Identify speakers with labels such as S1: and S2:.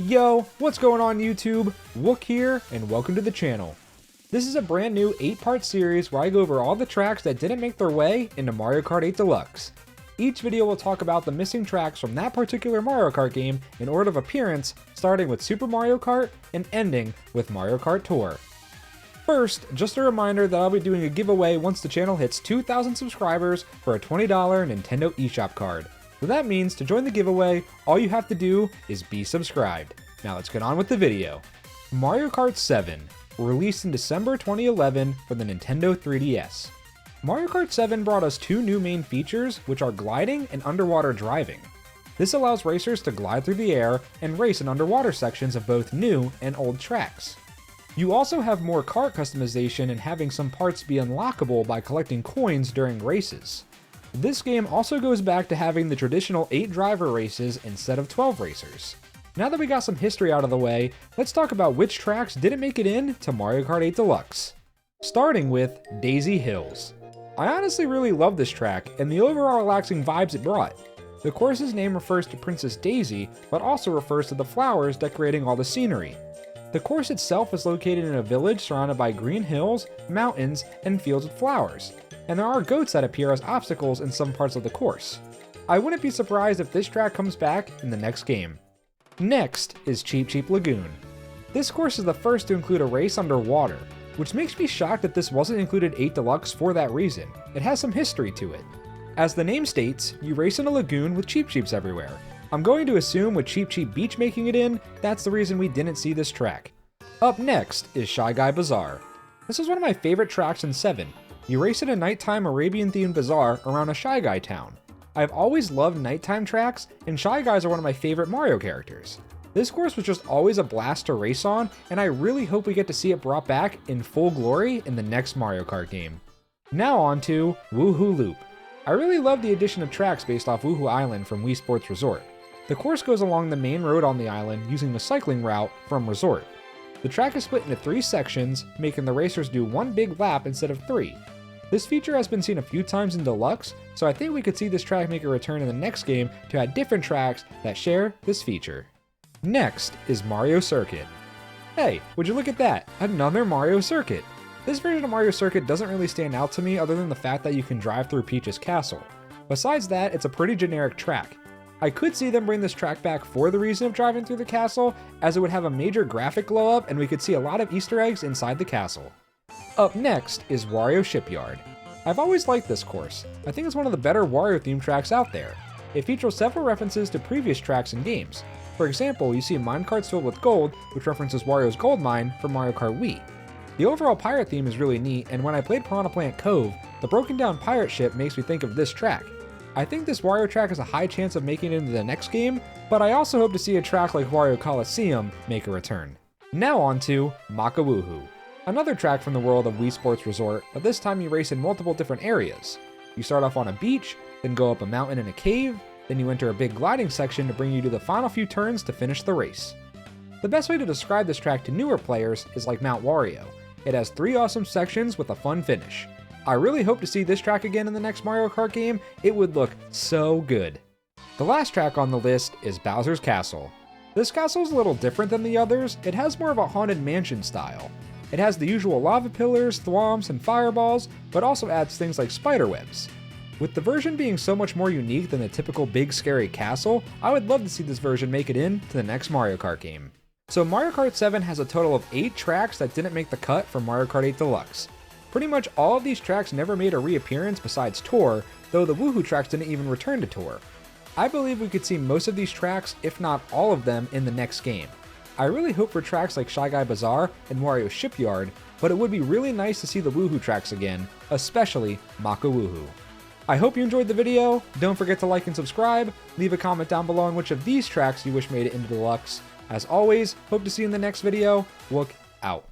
S1: Yo, what's going on YouTube? Wook here, and welcome to the channel. This is a brand new 8-part series where I go over all the tracks that didn't make their way into Mario Kart 8 Deluxe. Each video will talk about the missing tracks from that particular Mario Kart game in order of appearance, starting with Super Mario Kart and ending with Mario Kart Tour. First, just a reminder that I'll be doing a giveaway once the channel hits 2,000 subscribers for a $20 Nintendo eShop card. So that means to join the giveaway, all you have to do is be subscribed. Now let's get on with the video. Mario Kart 7, released in December 2011 for the Nintendo 3DS. Mario Kart 7 brought us two new main features, which are gliding and underwater driving. This allows racers to glide through the air and race in underwater sections of both new and old tracks. You also have more kart customization and having some parts be unlockable by collecting coins during races. This game also goes back to having the traditional 8 driver races instead of 12 racers. Now that we got some history out of the way, let's talk about which tracks didn't make it in to Mario Kart 8 Deluxe. Starting with Daisy Hills. I honestly really love this track and the overall relaxing vibes it brought. The course's name refers to Princess Daisy, but also refers to the flowers decorating all the scenery. The course itself is located in a village surrounded by green hills, mountains, and fields with flowers, and there are goats that appear as obstacles in some parts of the course. I wouldn't be surprised if this track comes back in the next game. Next is Cheep Lagoon. This course is the first to include a race underwater, which makes me shocked that this wasn't included 8 Deluxe for that reason. It has some history to it. As the name states, you race in a lagoon with Cheeps everywhere. I'm going to assume with Cheep Beach making it in, that's the reason we didn't see this track. Up next is Guy Bazaar. This is one of my favorite tracks in 7. You race in a nighttime Arabian-themed bazaar around a Shy Guy town. I've always loved nighttime tracks, and Shy Guys are one of my favorite Mario characters. This course was just always a blast to race on, and I really hope we get to see it brought back in full glory in the next Mario Kart game. Now on to Woohoo Loop. I really love the addition of tracks based off Woohoo Island from Wii Sports Resort. The course goes along the main road on the island using the cycling route from Resort. The track is split into 3 sections, making the racers do one big lap instead of 3. This feature has been seen a few times in Deluxe, so I think we could see this track make a return in the next game to add different tracks that share this feature. Next is Mario Circuit. Hey, would you look at that? Another Mario Circuit! This version of Mario Circuit doesn't really stand out to me other than the fact that you can drive through Peach's castle. Besides that, it's a pretty generic track. I could see them bring this track back for the reason of driving through the castle, as it would have a major graphic glow up and we could see a lot of Easter eggs inside the castle. Up next is Wario Shipyard. I've always liked this course. I think it's one of the better Wario themed tracks out there. It features several references to previous tracks and games. For example, you see minecarts filled with gold, which references Wario's gold mine from Mario Kart Wii. The overall pirate theme is really neat, and when I played Piranha Plant Cove, the broken down pirate ship makes me think of this track. I think this Wario track has a high chance of making it into the next game, but I also hope to see a track like Wario Coliseum make a return. Now on to Makawoohoo. Another track from the world of Wii Sports Resort, but this time you race in multiple different areas. You start off on a beach, then go up a mountain and a cave, then you enter a big gliding section to bring you to the final few turns to finish the race. The best way to describe this track to newer players is like Mount Wario. It has 3 awesome sections with a fun finish. I really hope to see this track again in the next Mario Kart game. It would look so good. The last track on the list is Bowser's Castle. This castle is a little different than the others. It has more of a haunted mansion style. It has the usual lava pillars, thwomps, and fireballs, but also adds things like spiderwebs. With the version being so much more unique than the typical big scary castle, I would love to see this version make it in to the next Mario Kart game. So Mario Kart 7 has a total of 8 tracks that didn't make the cut for Mario Kart 8 Deluxe. Pretty much all of these tracks never made a reappearance besides Tour, though the Woohoo tracks didn't even return to Tour. I believe we could see most of these tracks, if not all of them, in the next game. I really hope for tracks like Shy Guy Bazaar and Wario Shipyard, but it would be really nice to see the Woohoo tracks again, especially Makawoohoo. I hope you enjoyed the video. Don't forget to like and subscribe. Leave a comment down below on which of these tracks you wish made it into Deluxe. As always, hope to see you in the next video. Wook out.